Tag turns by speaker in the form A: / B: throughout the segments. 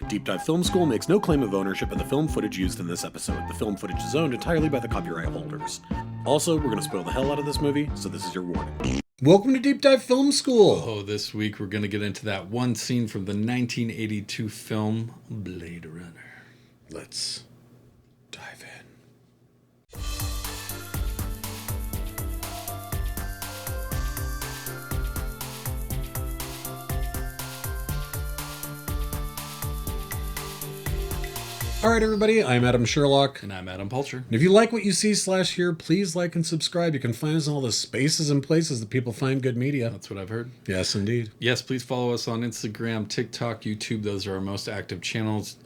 A: Deep Dive Film School makes no claim of ownership of the film footage used in this episode. The film footage is owned entirely by the copyright holders. Also, we're going to spoil the hell out of this movie, so this is your warning. Welcome to Deep Dive Film School!
B: Oh, this week we're going to get into that one scene from the 1982 film Blade Runner.
A: Let's dive in. All right, everybody, I'm Adam Sherlock.
B: And I'm Adam Pulcher.
A: And if you like what you see/hear, please like and subscribe. You can find us in all the spaces and places that people find good media.
B: That's what I've heard.
A: Yes, indeed.
B: Yes, please follow us on Instagram, TikTok, YouTube. Those are our most active channels.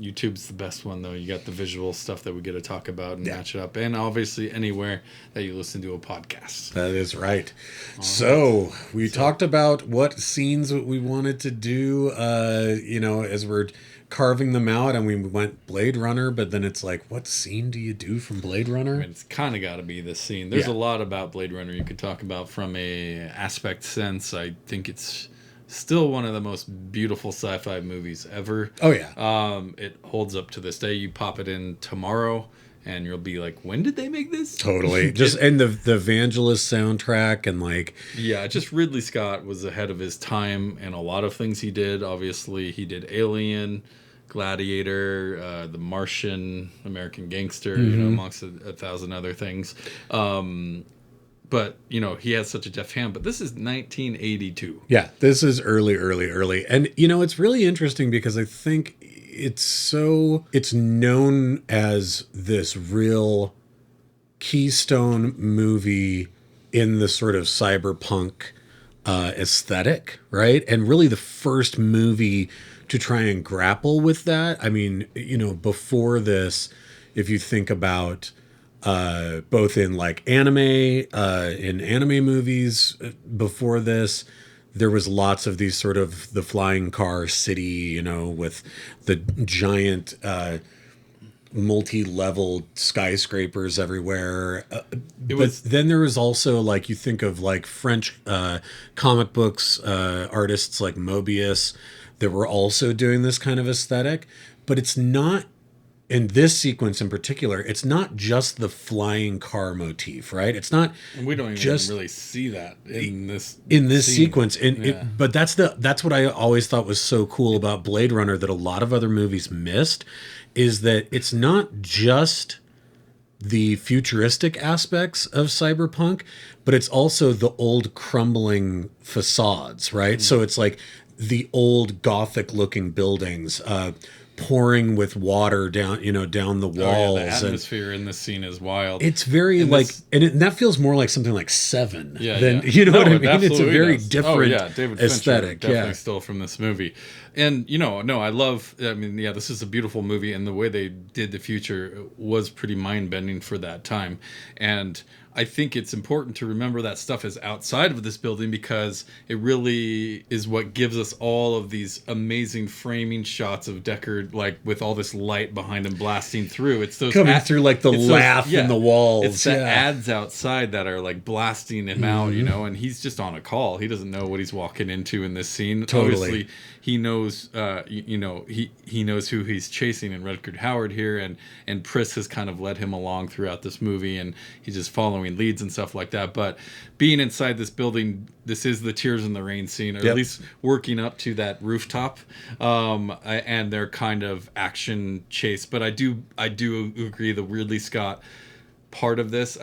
B: YouTube's the best one, though. You got the visual stuff that we get to talk about and match it up. And obviously anywhere that you listen to a podcast.
A: That is right. So we talked about what scenes we wanted to do, as we're carving them out, and we went Blade Runner, but then it's like, what scene do you do from Blade Runner?
B: I mean, it's kind of got to be this scene. There's a lot about Blade Runner you could talk about from a aspect sense. I think it's still one of the most beautiful sci-fi movies ever.
A: Oh, yeah.
B: It holds up to this day. You pop it in tomorrow, and you'll be like, when did they make this?
A: Totally. And the Evangelist soundtrack and like...
B: Yeah, just Ridley Scott was ahead of his time in a lot of things he did. Obviously, he did Alien, Gladiator, The Martian, American Gangster, amongst a thousand other things. But, he has such a deft hand. But this is 1982.
A: Yeah, this is early. And, it's really interesting because I think it's known as this real keystone movie in the sort of cyberpunk aesthetic, right? And really the first movie to try and grapple with that. I mean, before this, if you think about both in like in anime movies before this, there was lots of these sort of the flying car city, with the giant multi-level skyscrapers everywhere. Then there was also, like, you think of like French comic books artists like Mobius that were also doing this kind of aesthetic, but it's not. In this sequence in particular, it's not just the flying car motif, right? It's not.
B: And we don't even
A: just
B: really see that in this
A: sequence. But that's what I always thought was so cool about Blade Runner that a lot of other movies missed, is that it's not just the futuristic aspects of cyberpunk, but it's also the old crumbling facades, right? So it's like the old Gothic looking buildings, pouring with water down the walls.
B: The atmosphere in this scene is wild.
A: It's very and that feels more like something like Seven.
B: Yeah,
A: than,
B: yeah.
A: You know what I mean?
B: It
A: It's a very different
B: David
A: aesthetic.
B: Fincher definitely stole from this movie. And, I love, this is a beautiful movie, and the way they did the future was pretty mind-bending for that time. And I think it's important to remember that stuff is outside of this building, because it really is what gives us all of these amazing framing shots of Deckard, like with all this light behind him blasting through. It's those
A: coming through like the laugh in the walls.
B: It's the ads outside that are like blasting him out, and he's just on a call. He doesn't know what he's walking into in this scene.
A: Totally.
B: Obviously, he knows, he knows who he's chasing in Rutger Hauer here, and Pris has kind of led him along throughout this movie, and he's just following leads and stuff like that. But being inside this building, this is the Tears in the Rain scene, or at least working up to that rooftop, and their kind of action chase. But I do agree, the Ridley Scott part of this,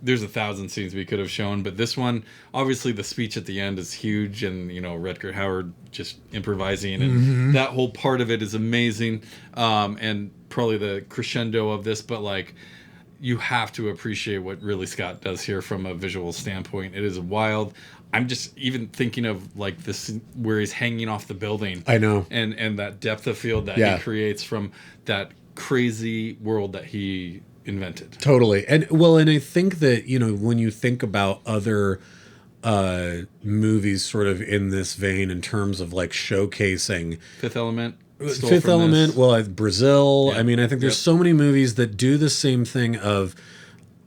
B: there's 1,000 scenes we could have shown, but this one, obviously the speech at the end is huge, and Rutger Hauer just improvising, and that whole part of it is amazing, and probably the crescendo of this. But like, you have to appreciate what Ridley Scott does here from a visual standpoint. It is wild. I'm just even thinking of like this where he's hanging off the building.
A: I know,
B: and that depth of field that he creates from that crazy world that he invented.
A: Totally. And I think that, when you think about other movies sort of in this vein in terms of like showcasing
B: Fifth Element,
A: Brazil. Yeah. I think there's so many movies that do the same thing of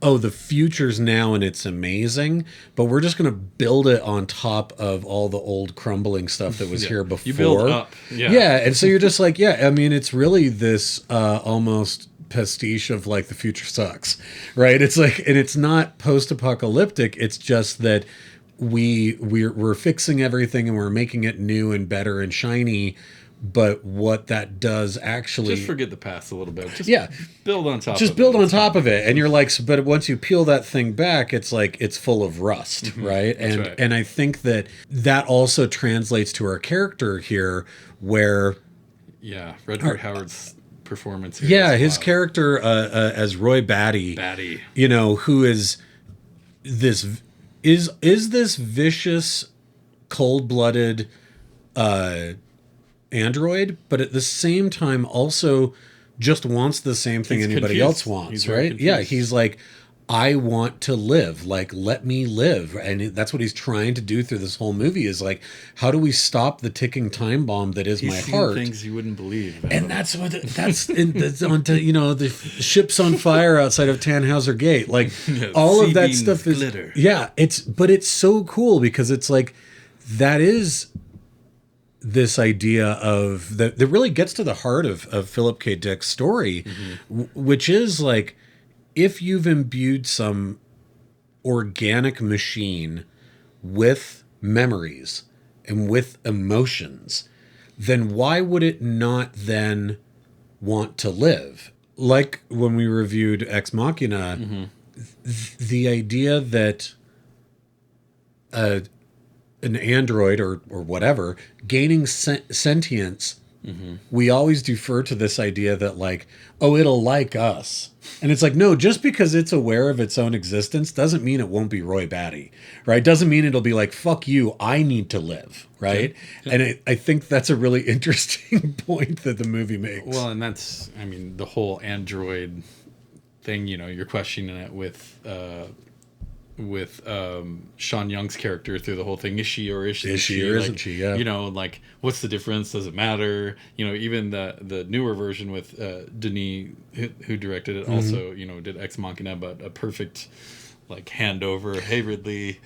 A: oh, the future's now and it's amazing, but we're just going to build it on top of all the old crumbling stuff that was here before.
B: You build up.
A: Yeah. And so you're just like, yeah, I mean, it's really this almost pastiche of like the future sucks, right? It's like, and it's not post-apocalyptic. It's just that we're fixing everything and we're making it new and better and shiny. But what that does actually,
B: just forget the past a little bit. Just build on top.
A: Just build on top of it, and you're like, but once you peel that thing back, it's like it's full of rust, right? And
B: right.
A: and I think that also translates to our character here, where
B: Rutger Hauer's performance here.
A: Yeah, his character as Roy Batty, you know, who is this this vicious, cold-blooded android, but at the same time also just wants the same thing anybody else wants, right? Yeah, he's like, I want to live, like, let me live. And that's what he's trying to do through this whole movie is like, how do we stop the ticking time bomb that is my heart?
B: Things you wouldn't believe.
A: And that's what that's on to, you know, the ship's on fire outside of Tannhauser Gate. Like all of that stuff is
B: glitter.
A: Yeah, but it's so cool because it's like that is this idea of that really gets to the heart of Philip K. Dick's story, which is like, if you've imbued some organic machine with memories and with emotions, then why would it not then want to live? Like when we reviewed Ex Machina, the idea that an android or whatever gaining sentience, we always defer to this idea that like, oh, it'll like us. And it's like, no, just because it's aware of its own existence doesn't mean it won't be Roy Batty, right? Doesn't mean it'll be like, fuck you, I need to live, right? Yeah. And I think that's a really interesting point that the movie makes.
B: Well, and that's, I mean, the whole android thing, you know, you're questioning it with Sean Young's character through the whole thing. Is she or isn't she? Yeah. You know, like, what's the difference? Does it matter? You know, even the newer version with Denis, who directed it, also, you know, did Ex Machina, but a perfect like handover. Hey, Ridley,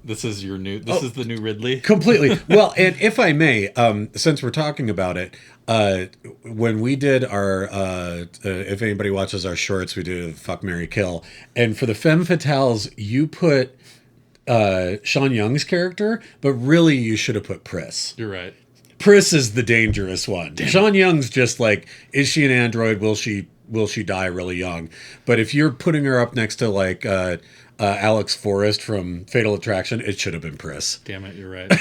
B: this is the new Ridley.
A: Completely. Well, and if I may, since we're talking about it, when we did our, if anybody watches our shorts, we do Fuck, Marry, Kill. And for the Femme Fatales, you put Sean Young's character, but really you should have put Pris.
B: You're right. Pris
A: is the dangerous one. Damn. Sean Young's just like, is she an android? Will she die really young? But if you're putting her up next to like Alex Forrest from Fatal Attraction, it should have been Pris.
B: Damn it, you're right.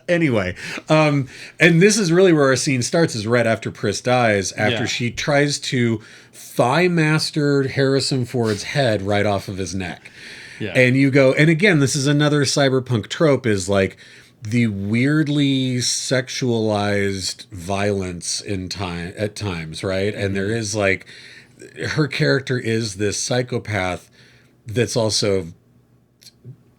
A: Anyway, and this is really where our scene starts, is right after Pris dies, after she tries to thigh master Harrison Ford's head right off of his neck. Yeah. And you go, and again, this is another cyberpunk trope, is like the weirdly sexualized violence at times, right? And there is like, her character is this psychopath that's also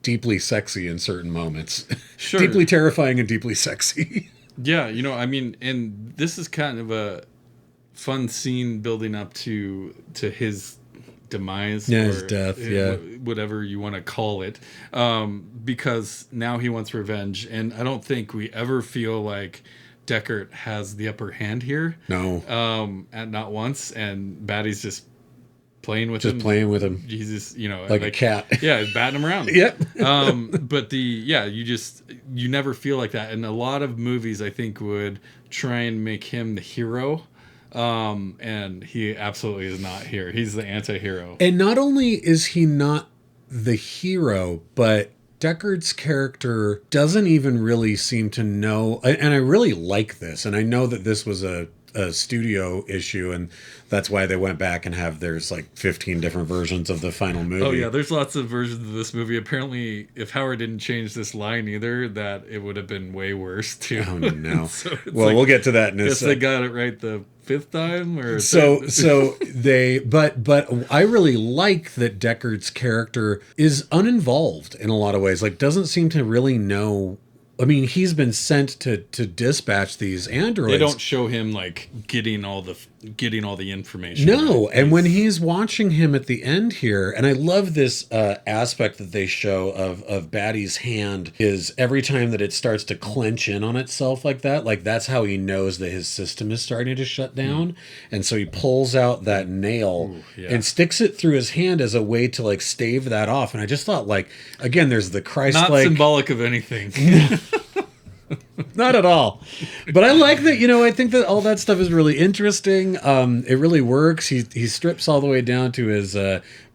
A: deeply sexy in certain moments. Sure. Deeply terrifying and deeply sexy.
B: Yeah, you know, I mean, and this is kind of a fun scene building up to his demise.
A: Yeah, his death,
B: whatever you want to call it. Because now he wants revenge, and I don't think we ever feel like Deckard has the upper hand here.
A: No.
B: And not once, and Batty's just playing with him. He's just, you know,
A: like a cat.
B: Yeah, he's batting him around.
A: Yep.
B: But you never feel like that. And a lot of movies, I think, would try and make him the hero. And he absolutely is not here. He's the anti-hero.
A: And not only is he not the hero, but Deckard's character doesn't even really seem to know. And I really like this. And I know that this was a studio issue, and that's why they went back and there's like 15 different versions of the final movie.
B: Oh yeah, there's lots of versions of this movie. Apparently, if Howard didn't change this line either, that it would have been way worse too.
A: Oh no. So well, we'll get to that in a second.
B: They got it right the fifth time, or
A: so they but I really like that Deckard's character is uninvolved in a lot of ways, like doesn't seem to really know. I mean, he's been sent to dispatch these androids.
B: They don't show him like getting all the getting all the information.
A: No,
B: right?
A: and when he's watching him at the end here, and I love this aspect that they show of Batty's hand is every time that it starts to clench in on itself like that, like that's how he knows that his system is starting to shut down. And so he pulls out that nail and sticks it through his hand as a way to like stave that off. And I just thought, like, again, there's the Christ-like...
B: Not symbolic of anything.
A: Not at all. But I like that, I think that all that stuff is really interesting. It really works. He strips all the way down to his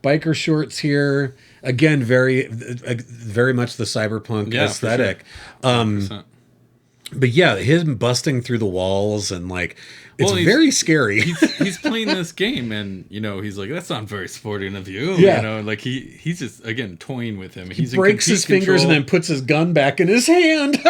A: biker shorts here. Again, very much the cyberpunk aesthetic.
B: Sure.
A: But yeah, him busting through the walls and like it's very scary.
B: He's playing this game, and he's like, "That's not very sporting of you."
A: Yeah.
B: Like he's just again toying with him. He
A: breaks his fingers and then puts his gun back in his hand.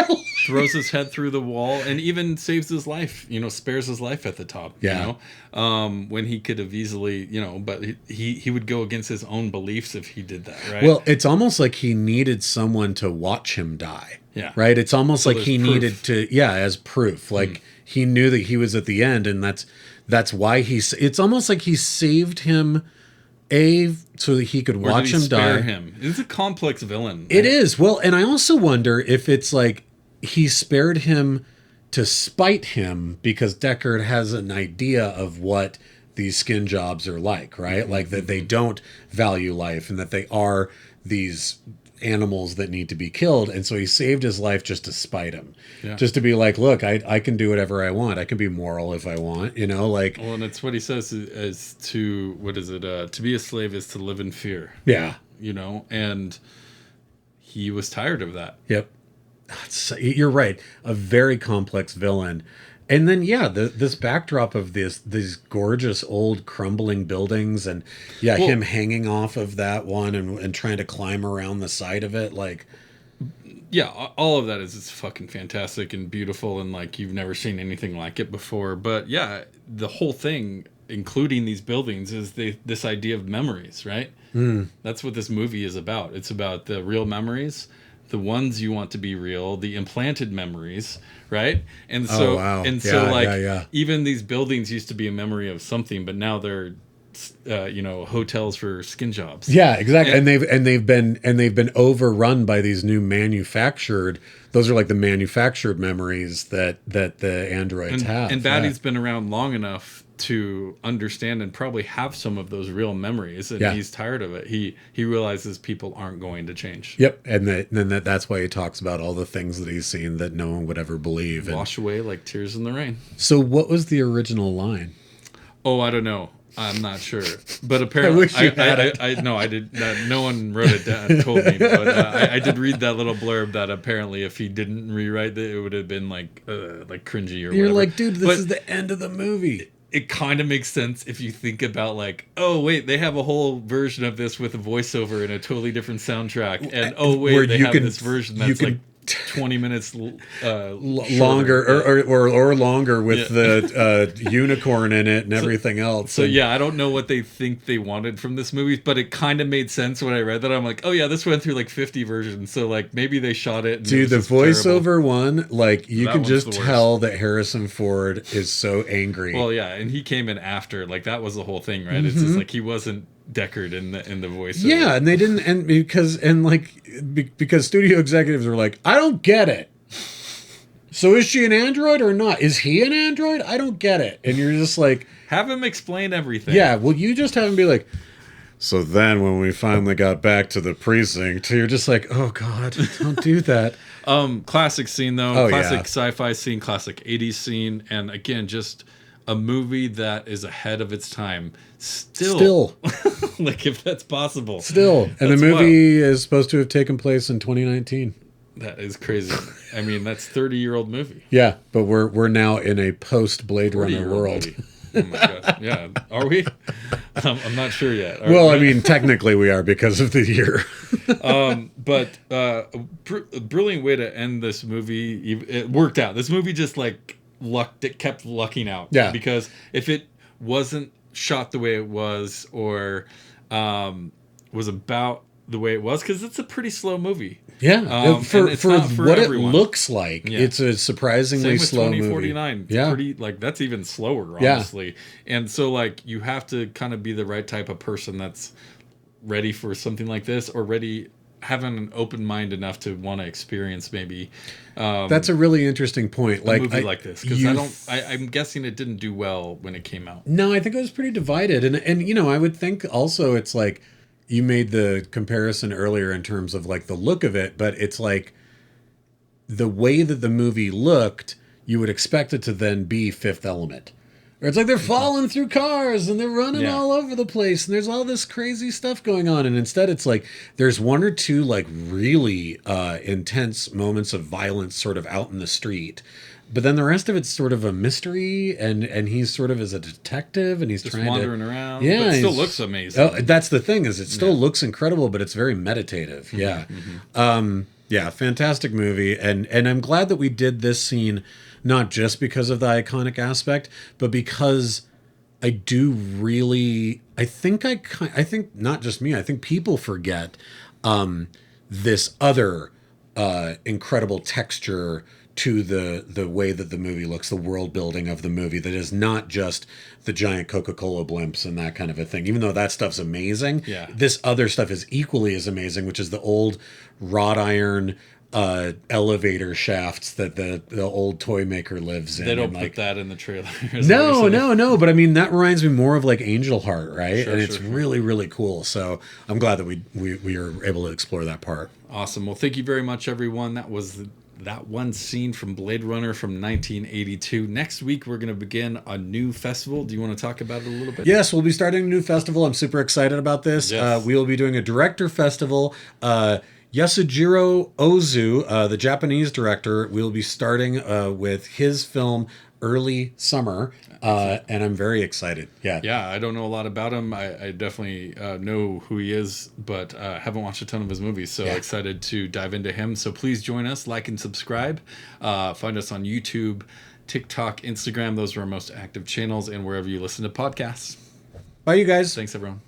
B: Throws his head through the wall, and even saves his life. Spares his life at the top.
A: Yeah.
B: When he could have easily, but he would go against his own beliefs if he did that. Right.
A: Well, it's almost like he needed someone to watch him die.
B: Yeah.
A: Right. It's almost like he
B: proof.
A: needed to, as proof. Like he knew that he was at the end, and that's why it's almost like he saved him so that he could watch him die.
B: Him. It's a complex villain.
A: It is. Well, and I also wonder if it's like he spared him to spite him because Deckard has an idea of what these skin jobs are like, right? Like that they don't value life and that they are these animals that need to be killed. And so he saved his life just to spite him. Yeah. Just to be like, look, I can do whatever I want. I can be moral if I want, like.
B: Well, and it's what he says is to, what is it? To be a slave is to live in fear.
A: Yeah.
B: And he was tired of that.
A: Yep. You're right. A very complex villain. And then, this backdrop of these gorgeous old crumbling buildings and, him hanging off of that one and trying to climb around the side of it. Like,
B: yeah, all of that is just fucking fantastic and beautiful. And like, you've never seen anything like it before. But yeah, the whole thing, including these buildings, is this idea of memories, right? That's what this movie is about. It's about the real memories, the ones you want to be real, the implanted memories, right? And so, even these buildings used to be a memory of something, but now they're, hotels for skin jobs.
A: Yeah, exactly. And they've been overrun by these new manufactured. Those are like the manufactured memories that the androids have.
B: And Batty's been around long enough to understand and probably have some of those real memories, and he's tired of it. He realizes people aren't going to change.
A: Yep, and then that's why he talks about all the things that he's seen that no one would ever believe.
B: Wash away like tears in the rain.
A: So what was the original line?
B: Oh, I don't know. I'm not sure, but apparently I did. No one wrote it down, told me, but I did read that little blurb that apparently if he didn't rewrite it, it would have been like cringy or whatever.
A: You're like, dude, this is the end of the movie.
B: It kind of makes sense if you think about like, oh wait, they have a whole version of this with a voiceover and a totally different soundtrack, and oh wait, they have this version that's like 20 minutes
A: longer or longer with the unicorn in it and everything else.
B: So I don't know what they think they wanted from this movie, but it kind of made sense when I read that. I'm like, oh yeah, this went through like 50 versions, so like maybe they shot it. And
A: dude, the voiceover
B: terrible.
A: One, like you can just tell that Harrison Ford is so angry.
B: Well, yeah, and he came in after, like that was the whole thing, right? It's just like he wasn't Deckard in the voiceover.
A: Yeah, and they didn't, and because studio executives were like, I don't get it. So is she an android or not? Is he an android? I don't get it. And you're just like,
B: have him explain everything.
A: Yeah, well, you just have him be like, so then when we finally got back to the precinct, you're just like, oh God, don't do that.
B: Classic scene though, classic sci-fi scene, classic 80s scene, and again, just a movie that is ahead of its time. Still. Like if that's possible.
A: Still. And the movie is supposed to have taken place in 2019.
B: That is crazy. I mean, that's 30-year-old movie.
A: Yeah, but we're now in a post Blade Runner world.
B: Oh my gosh. Yeah. Are we? I'm not sure yet.
A: I mean, technically we are because of the year.
B: But a brilliant way to end this movie. It worked out. This movie just like it kept lucking out.
A: Yeah.
B: Because if it wasn't shot the way it was, or was about the way it was, because it's a pretty slow movie.
A: Yeah,
B: And
A: for
B: it's not for
A: what
B: everyone.
A: it looks like,
B: Yeah.
A: it's a surprisingly
B: Same with
A: slow
B: 2049.
A: movie.
B: It's
A: Yeah,
B: pretty, like, that's even slower,
A: Yeah.
B: honestly. And so, like, you have to kind of be the right type of person that's ready for something like this, or ready, having an open mind enough to want to experience maybe
A: that's a really interesting point.
B: a
A: Like
B: movie like this, because
A: you
B: I'm guessing it didn't do well when it came out.
A: No, I think it was pretty divided, and you know, I would think also it's like you made the comparison earlier in terms of like the look of it, but it's like the way that the movie looked, you would expect it to then be Fifth Element. Or it's like they're falling through cars and they're running
B: Yeah.
A: all over the place and there's all this crazy stuff going on. And instead it's like there's one or two like really intense moments of violence sort of out in the street. But then the rest of it's sort of a mystery, and he's sort of as a detective, and he's
B: Just
A: trying
B: wandering
A: to
B: around.
A: Yeah,
B: But it still
A: he's-
B: looks amazing.
A: Oh, that's the thing, is it still looks incredible, but it's very meditative. Yeah. Yeah, fantastic movie, and I'm glad that we did this scene not just because of the iconic aspect, but because I do really I think not just me, I think people forget this other incredible texture to the way that the movie looks, the world building of the movie, that is not just the giant Coca-Cola blimps and that kind of a thing. Even though that stuff's amazing,
B: Yeah.
A: this other stuff is equally as amazing, which is the old wrought iron elevator shafts that the old toy maker lives in.
B: They don't
A: and,
B: put
A: like,
B: that in the trailer.
A: no. But I mean, that reminds me more of like Angel Heart, right?
B: Sure,
A: and it's
B: sure.
A: really, really cool. So I'm glad that we were able to explore that part.
B: Awesome. Well, thank you very much, everyone. That was that one scene from Blade Runner from 1982. Next week, we're going to begin a new festival. Do you want to talk about it a little bit?
A: Yes, we'll be starting a new festival. I'm super excited about this.
B: Yes.
A: We will be doing a director festival. Yasujiro Ozu, the Japanese director, will be starting with his film Early Summer, and I'm very excited.
B: Yeah, I don't know a lot about him. I definitely know who he is, but haven't watched a ton of his movies. So excited to dive into him. So please join us, like and subscribe. Find us on YouTube, TikTok, Instagram. Those are our most active channels, and wherever you listen to podcasts.
A: Bye, you guys.
B: Thanks, everyone.